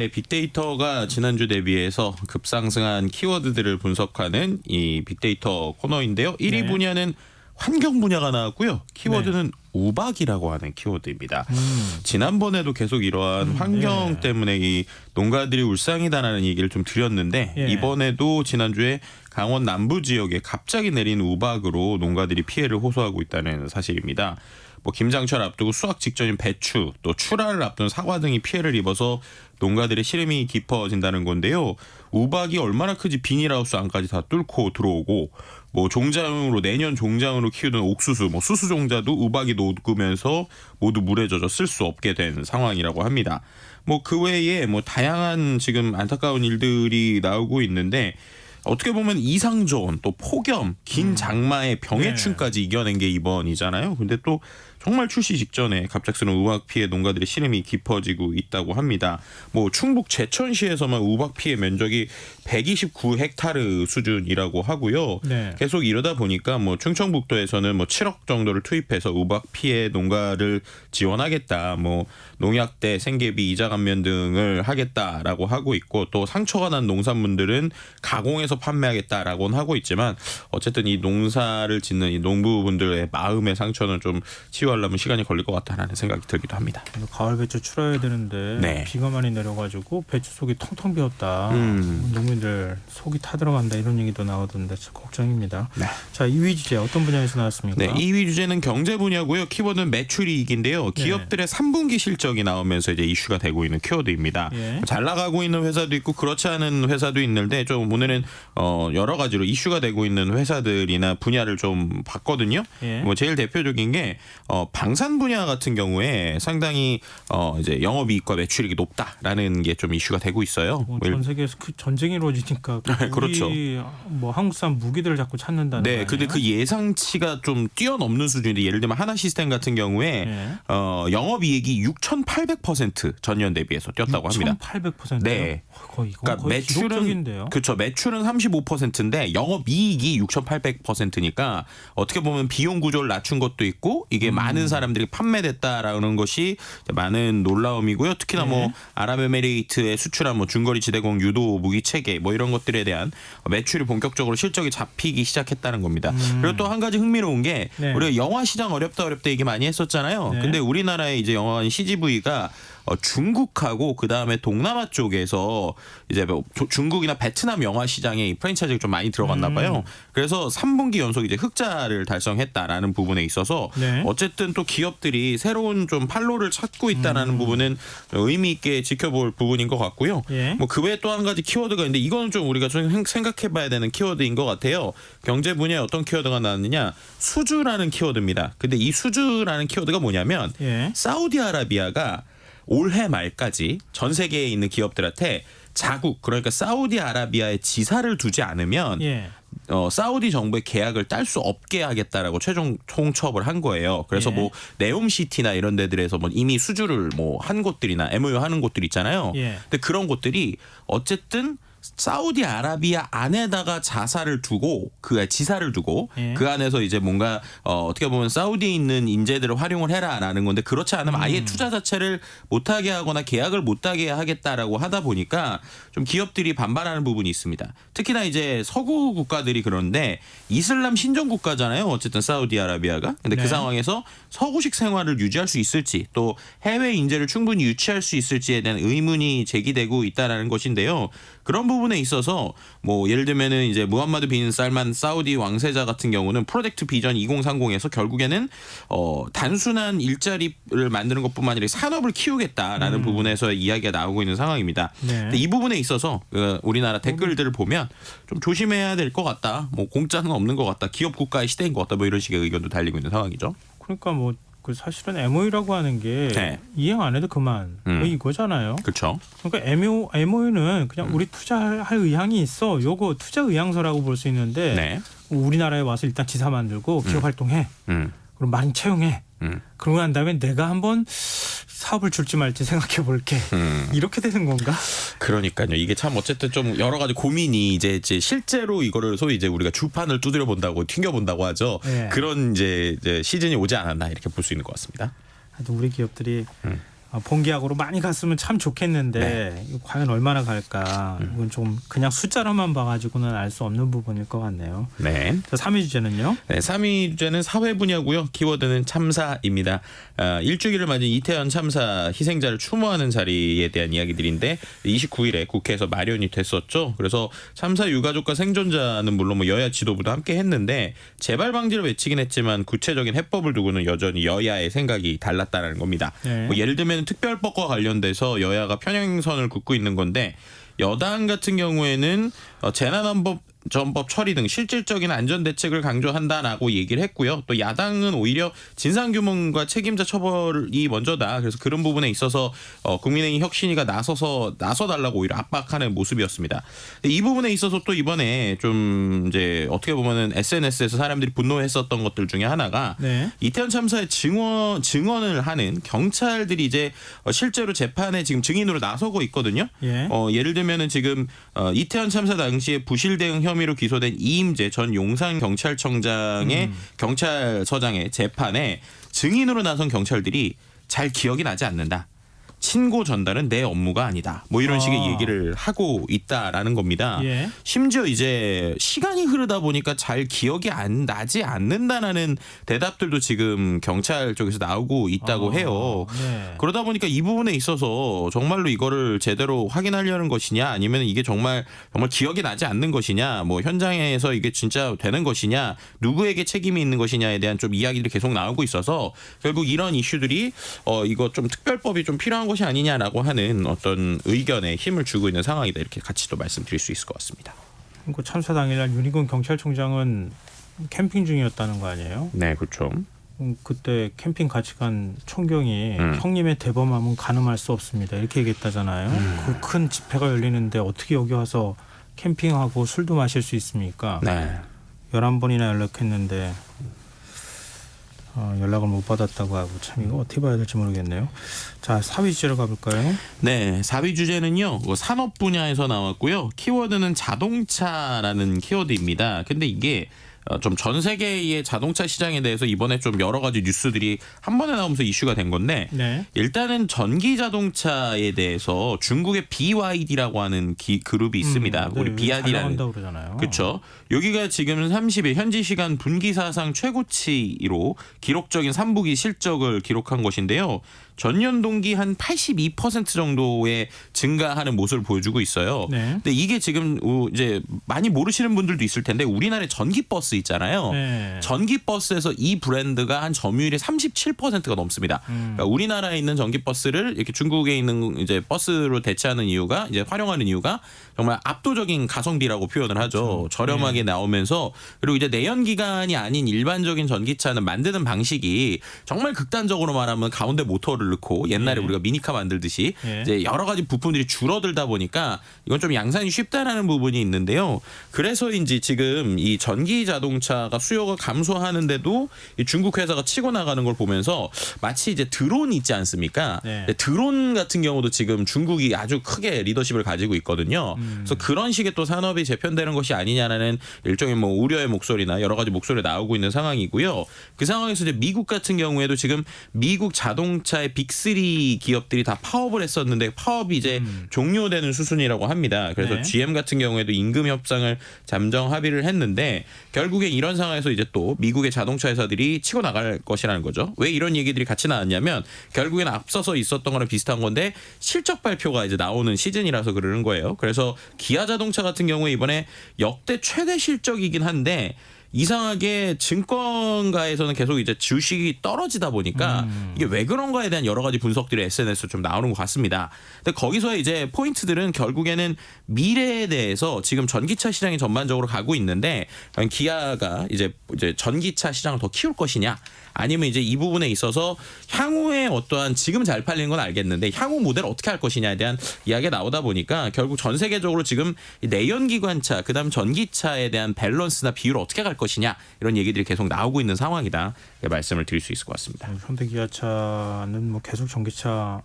네, 빅데이터가 지난주 대비해서 급상승한 키워드들을 분석하는 이 빅데이터 코너인데요. 1위 분야는 환경 분야가 나왔고요. 키워드는 우박이라고 하는 키워드입니다. 지난번에도 계속 이러한 환경 때문에 이 농가들이 울상이다라는 얘기를 좀 드렸는데 이번에도 지난주에 강원 남부 지역에 갑자기 내린 우박으로 농가들이 피해를 호소하고 있다는 사실입니다. 뭐 김장철 앞두고 수확 직전인 배추, 또 출하를 앞둔 사과 등이 피해를 입어서 농가들의 시름이 깊어진다는 건데요. 우박이 얼마나 크지 비닐하우스 안까지 다 뚫고 들어오고 뭐 종자용으로 내년 종자용으로 키우던 옥수수, 뭐 수수 종자도 우박이 녹으면서 모두 물에 젖어 쓸 수 없게 된 상황이라고 합니다. 뭐 그 외에 뭐 다양한 지금 안타까운 일들이 나오고 있는데 어떻게 보면 이상조언, 또 폭염, 긴 장마의 병해충까지 이겨낸 게 이번이잖아요. 근데 또 정말 출시 직전에 갑작스러운 우박 피해 농가들의 시름이 깊어지고 있다고 합니다. 뭐 충북 제천시에서만 우박 피해 면적이 129헥타르 수준이라고 하고요. 계속 이러다 보니까 뭐 충청북도에서는 뭐 7억 정도를 투입해서 우박 피해 농가를 지원하겠다. 뭐 농약대, 생계비, 이자 감면 등을 하겠다라고 하고 있고 또 상처가 난 농산물들은 가공해서 판매하겠다라고는 하고 있지만 어쨌든 이 농사를 짓는 이 농부분들의 마음의 상처는 좀 치유하려면 시간이 걸릴 것 같다라는 생각이 들기도 합니다. 가을 배추 출하해야 되는데 비가 많이 내려가지고 배추 속이 텅텅 비었다. 농민들 속이 타들어간다 이런 얘기도 나오던데 걱정입니다. 자, 2위 주제 어떤 분야에서 나왔습니까? 네, 2위 주제는 경제 분야고요. 키워드는 매출이익인데요. 기업들의 3분기 실적이 나오면서 이제 이슈가 되고 있는 키워드입니다. 잘 나가고 있는 회사도 있고 그렇지 않은 회사도 있는데 좀 오늘은 여러 가지로 이슈가 되고 있는 회사들이나 분야를 좀 봤거든요. 뭐 제일 대표적인 게 방산 분야 같은 경우에 상당히 이제 영업이익과 매출이익이 높다라는 게 좀 이슈가 되고 있어요. 전 세계에서 그 전쟁이 이루어지니까 그렇죠. 뭐 한국산 무기들을 자꾸 찾는다는 거 아니에요? 근데 그 예상치가 좀 뛰어넘는 수준인데 예를 들면 하나시스템 같은 경우에 영업이익이 6,800% 전년 대비해서 뛰었다고 합니다. 6,800%요? 네. 거의 매출은 기록적인데요. 그렇죠. 매출은 35%인데 영업이익이 6,800%니까 어떻게 보면 비용 구조를 낮춘 것도 있고 이게 많은 사람들이 판매됐다라는 것이 많은 놀라움이고요. 특히나 뭐 아랍에미레이트에 수출한 뭐 중거리 지대공 유도 무기 체계 뭐 이런 것들에 대한 매출이 본격적으로 실적이 잡히기 시작했다는 겁니다. 그리고 또 한 가지 흥미로운 게 우리가 영화 시장 어렵다 얘기 많이 했었잖아요. 근데 우리나라의 이제 영화관 CGV가 중국하고 그 다음에 동남아 쪽에서 이제 중국이나 베트남 영화 시장에 프랜차이즈가 좀 많이 들어갔나 봐요. 그래서 3분기 연속 이제 흑자를 달성했다라는 부분에 있어서 어쨌든 또 기업들이 새로운 좀 판로를 찾고 있다라는 부분은 의미 있게 지켜볼 부분인 것 같고요. 뭐 그 외에 또 한 가지 키워드가 있는데 이거는 좀 우리가 좀 생각해봐야 되는 키워드인 것 같아요. 경제 분야에 어떤 키워드가 나왔느냐? 수주라는 키워드입니다. 근데 이 수주라는 키워드가 뭐냐면 사우디아라비아가 올해 말까지 전 세계에 있는 기업들한테 자국 그러니까 사우디아라비아에 지사를 두지 않으면 사우디 정부의 계약을 딸 수 없게 하겠다라고 최종 통첩을 한 거예요. 그래서 뭐 네옴시티나 이런 데들에서 뭐 이미 수주를 뭐 한 곳들이나 MOU 하는 곳들 있잖아요. 근데 그런 곳들이 어쨌든 사우디아라비아 안에다가 지사를 두고 그 안에서 이제 뭔가 어떻게 보면 사우디에 있는 인재들을 활용을 해라라는 건데 그렇지 않으면 아예 투자 자체를 못하게 하거나 계약을 못하게 하겠다라고 하다 보니까 좀 기업들이 반발하는 부분이 있습니다. 특히나 이제 서구 국가들이 그런데 이슬람 신정 국가잖아요. 어쨌든 사우디아라비아가. 근데 그 상황에서 서구식 생활을 유지할 수 있을지 또 해외 인재를 충분히 유치할 수 있을지에 대한 의문이 제기되고 있다라는 것인데요. 그런 부분에 있어서 뭐 예를 들면은 이제 무함마드 빈 살만 사우디 왕세자 같은 경우는 프로젝트 비전 2030에서 결국에는 단순한 일자리를 만드는 것뿐만 아니라 산업을 키우겠다라는 부분에서 이야기가 나오고 있는 상황입니다. 근데 이 부분에 있어서 우리나라 댓글들을 보면 좀 조심해야 될 것 같다. 뭐 공짜는 없는 것 같다. 기업 국가의 시대인 것 같다. 뭐 이런 식의 의견도 달리고 있는 상황이죠. 그러니까 뭐 그 사실은 MOU라고 하는 게 이행 안 해도 그만 뭐 이거잖아요. 그렇죠. 그러니까 MOU는 그냥 우리 투자할 의향이 있어. 요거 투자 의향서라고 볼 수 있는데 우리나라에 와서 일단 지사 만들고 기업 활동해. 그럼 많이 채용해. 그러고 난 다음에 내가 한번 사업을 줄지 말지 생각해 볼게. 이렇게 되는 건가? 그러니까요. 이게 참 어쨌든 좀 여러 가지 고민이 이제 실제로 이거를 소위 이제 우리가 주판을 두드려 본다고 튕겨 본다고 하죠. 그런 이제 시즌이 오지 않았나 이렇게 볼 수 있는 것 같습니다. 우리 기업들이 봉기학으로 많이 갔으면 참 좋겠는데 이거 과연 얼마나 갈까? 이건 좀 그냥 숫자로만 봐가지고는 알 수 없는 부분일 것 같네요. 네. 자, 3위 주제는요? 네, 3위 주제는 사회 분야고요. 키워드는 참사입니다. 일주기를 맞은 이태원 참사 희생자를 추모하는 자리에 대한 이야기들인데 29일에 국회에서 마련이 됐었죠. 그래서 참사 유가족과 생존자는 물론 뭐 여야 지도부도 함께 했는데 재발 방지를 외치긴 했지만 구체적인 해법을 두고는 여전히 여야의 생각이 달랐다는 겁니다. 네. 뭐 예를 들면 특별법과 관련돼서 여야가 편향선을 긋고 있는 건데 여당 같은 경우에는 재난안전법 처리 등 실질적인 안전대책을 강조한다라고 얘기를 했고요. 또 야당은 오히려 진상규명과 책임자 처벌이 먼저다. 그래서 그런 부분에 있어서 국민의힘 혁신위가 나서달라고 오히려 압박하는 모습이었습니다. 이 부분에 있어서 또 이번에 좀 이제 어떻게 보면은 SNS에서 사람들이 분노했었던 것들 중에 하나가 이태원 참사의 증언을 하는 경찰들이 이제 실제로 재판에 지금 증인으로 나서고 있거든요. 예를 들면은 지금 이태원 참사 당시에 부실 대응 혐의로 기소된 이임재 전 용산경찰청장의 경찰서장의 재판에 증인으로 나선 경찰들이 잘 기억이 나지 않는다. 친고 전달은 내 업무가 아니다. 뭐 이런 식의 얘기를 하고 있다라는 겁니다. 심지어 이제 시간이 흐르다 보니까 잘 기억이 나지 않는다라는 대답들도 지금 경찰 쪽에서 나오고 있다고 해요. 그러다 보니까 이 부분에 있어서 정말로 이거를 제대로 확인하려는 것이냐 아니면 이게 정말 기억이 나지 않는 것이냐 뭐 현장에서 이게 진짜 되는 것이냐 누구에게 책임이 있는 것이냐에 대한 좀 이야기들이 계속 나오고 있어서 결국 이런 이슈들이 이거 좀 특별법이 좀 필요한 것이 아니냐라고 하는 어떤 의견에 힘을 주고 있는 상황이다. 이렇게 같이 또 말씀드릴 수 있을 것 같습니다. 그 참사 당일날 윤희근 경찰청장은 캠핑 중이었다는 거 아니에요? 네, 그렇죠. 그때 캠핑 같이 간 총경이 형님의 대범함은 가늠할 수 없습니다. 이렇게 얘기했다잖아요. 그 큰 집회가 열리는데 어떻게 여기 와서 캠핑하고 술도 마실 수 있습니까? 11번이나 연락했는데 연락을 못 받았다고 하고 참 이거 어떻게 봐야 될지 모르겠네요. 자, 4위 주제로 가볼까요? 네, 4위 주제는요. 산업 분야에서 나왔고요. 키워드는 자동차라는 키워드입니다. 근데 이게 좀 전 세계의 자동차 시장에 대해서 이번에 좀 여러 가지 뉴스들이 한 번에 나오면서 이슈가 된 건데 일단은 전기 자동차에 대해서 중국의 BYD라고 하는 그룹이 있습니다. 우리 BYD라는 그렇죠. 여기가 지금 30일 현지 시간 분기 사상 최고치로 기록적인 3분기 실적을 기록한 것인데요. 전년 동기 한 82% 정도의 증가하는 모습을 보여주고 있어요. 근데 이게 지금 이제 많이 모르시는 분들도 있을 텐데 우리나라의 전기 버스 있잖아요. 전기 버스에서 이 브랜드가 한 점유율이 37%가 넘습니다. 그러니까 우리나라에 있는 전기 버스를 이렇게 중국에 있는 이제 버스로 대체하는 이유가 이제 활용하는 이유가 정말 압도적인 가성비라고 표현을 하죠. 저렴하게 나오면서 그리고 이제 내연기관이 아닌 일반적인 전기차는 만드는 방식이 정말 극단적으로 말하면 가운데 모터를 넣고 옛날에 우리가 미니카 만들듯이 이제 여러 가지 부품들이 줄어들다 보니까 이건 좀 양산이 쉽다라는 부분이 있는데요. 그래서인지 지금 이 전기 자동차가 수요가 감소하는데도 이 중국 회사가 치고 나가는 걸 보면서 마치 이제 드론 있지 않습니까? 드론 같은 경우도 지금 중국이 아주 크게 리더십을 가지고 있거든요. 그래서 그런 식의 또 산업이 재편되는 것이 아니냐라는 일종의 뭐 우려의 목소리나 여러 가지 목소리 나오고 있는 상황이고요. 그 상황에서 이제 미국 같은 경우에도 지금 미국 자동차의 빅3 기업들이 다 파업을 했었는데 파업이 이제 종료되는 수순이라고 합니다. 그래서 GM 같은 경우에도 임금 협상을 잠정 합의를 했는데 결국에 이런 상황에서 이제 또 미국의 자동차 회사들이 치고 나갈 것이라는 거죠. 왜 이런 얘기들이 같이 나왔냐면 결국엔 앞서서 있었던 거랑 비슷한 건데 실적 발표가 이제 나오는 시즌이라서 그러는 거예요. 그래서 기아 자동차 같은 경우에 이번에 역대 최대 실적이긴 한데 이상하게 증권가에서는 계속 이제 주식이 떨어지다 보니까 이게 왜 그런가에 대한 여러 가지 분석들이 SNS로 좀 나오는 것 같습니다. 근데 거기서 이제 포인트들은 결국에는 미래에 대해서 지금 전기차 시장이 전반적으로 가고 있는데 기아가 이제 전기차 시장을 더 키울 것이냐 아니면 이제 이 부분에 있어서 향후에 어떠한 지금 잘 팔리는 건 알겠는데 향후 모델을 어떻게 할 것이냐에 대한 이야기가 나오다 보니까 결국 전 세계적으로 지금 내연기관차 그다음 전기차에 대한 밸런스나 비율을 어떻게 갈 것이냐 이런 얘기들이 계속 나오고 있는 상황이다. 말씀을 드릴 수 있을 것 같습니다. 현대기아차는 뭐 계속 전기차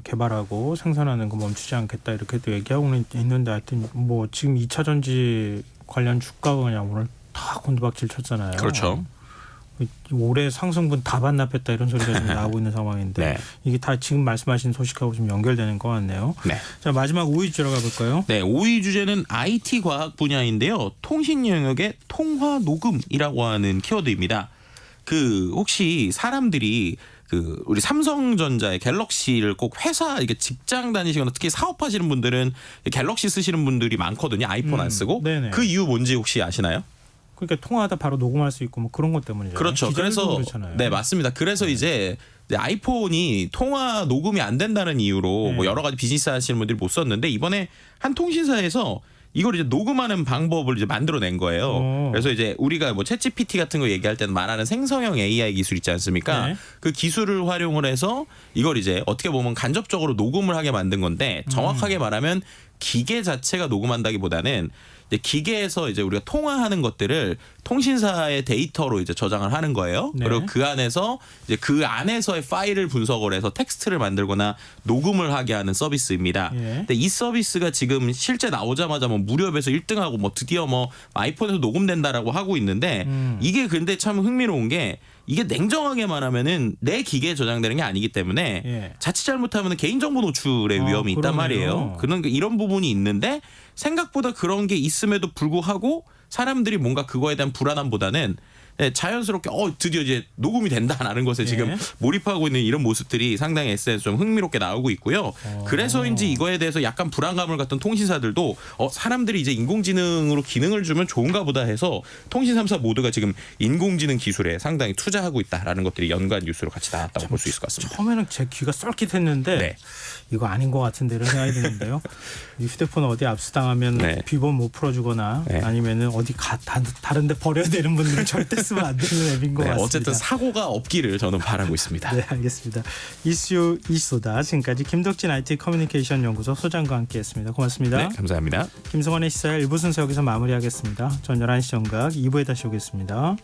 개발하고 생산하는 거 멈추지 않겠다 이렇게도 얘기하고는 있는데 하여튼 뭐 지금 2차 전지 관련 주가가 그냥 오늘 다 곤두박질 쳤잖아요. 그렇죠. 올해 상승분 다 반납했다 이런 소리가 지금 나오고 있는 상황인데 네. 이게 다 지금 말씀하신 소식하고 좀 연결되는 것 같네요. 네. 자, 마지막 5위 주제로 가볼까요? 네, 5위 주제는 IT 과학 분야인데요. 통신 영역의 통화 녹음이라고 하는 키워드입니다. 혹시 사람들이 우리 삼성전자의 갤럭시를 꼭 회사 이게 직장 다니시거나 특히 사업하시는 분들은 갤럭시 쓰시는 분들이 많거든요. 아이폰 안 쓰고. 네네. 그 이유 뭔지 혹시 아시나요? 그러니까 통화하다 바로 녹음할 수 있고 뭐 그런 것 때문이죠. 그렇죠. 그래서 그렇잖아요. 네, 맞습니다. 그래서 이제 아이폰이 통화 녹음이 안 된다는 이유로 뭐 여러 가지 비즈니스 하시는 분들이 못 썼는데 이번에 한 통신사에서 이걸 이제 녹음하는 방법을 이제 만들어낸 거예요. 그래서 이제 우리가 뭐 챗GPT 같은 거 얘기할 때는 말하는 생성형 AI 기술 있지 않습니까? 네. 그 기술을 활용을 해서 이걸 이제 어떻게 보면 간접적으로 녹음을 하게 만든 건데 정확하게 말하면 기계 자체가 녹음한다기보다는 이제 기계에서 이제 우리가 통화하는 것들을 통신사의 데이터로 이제 저장을 하는 거예요. 네. 그리고 그 안에서 이제 그 안에서의 파일을 분석을 해서 텍스트를 만들거나 녹음을 하게 하는 서비스입니다. 예. 근데 이 서비스가 지금 실제 나오자마자 뭐 무료에서 1등하고 뭐 드디어 뭐 아이폰에서 녹음된다라고 하고 있는데 이게 근데 참 흥미로운 게 이게 냉정하게 말하면은 내 기계에 저장되는 게 아니기 때문에 예. 자칫 잘못하면 개인정보 노출의 위험이 있단 그러네요. 말이에요. 이런 부분이 있는데 생각보다 그런 게 있음에도 불구하고 사람들이 뭔가 그거에 대한 불안함보다는 자연스럽게 드디어 이제 녹음이 된다라는 것에 지금 몰입하고 있는 이런 모습들이 상당히 SNS 좀 흥미롭게 나오고 있고요. 그래서인지 이거에 대해서 약간 불안감을 갖던 통신사들도 사람들이 이제 인공지능으로 기능을 주면 좋은가 보다 해서 통신 3사 모두가 지금 인공지능 기술에 상당히 투자하고 있다라는 것들이 연관 뉴스로 같이 나왔다고 볼 수 있을 것 같습니다. 처음에는 제 귀가 썰깃했는데 네. 이거 아닌 것 같은데 이런 생각이 드는데요. 이 휴대폰 어디 압수당하면 네. 비번 못 풀어주거나 네. 아니면은 어디 다른 데 버려야 되는 분들은 절대 쓰면 안 되는 앱인 것 같습니다. 어쨌든 사고가 없기를 저는 바라고 있습니다. 네, 알겠습니다. 이슈 이소다 지금까지 김덕진 IT 커뮤니케이션 연구소 소장과 함께했습니다. 고맙습니다. 네, 감사합니다. 김성환의 시사일 1부 순서 여기서 마무리하겠습니다. 전 11시 정각 2부에 다시 오겠습니다.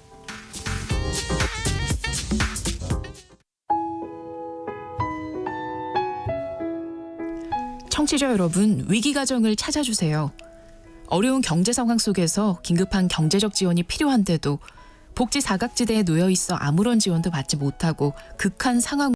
청취자 여러분, 위기가정을 찾아주세요. 어려운 경제 상황 속에서 긴급한 경제적 지원이 필요한데도 복지 사각지대에 놓여 있어 아무런 지원도 받지 못하고 극한 상황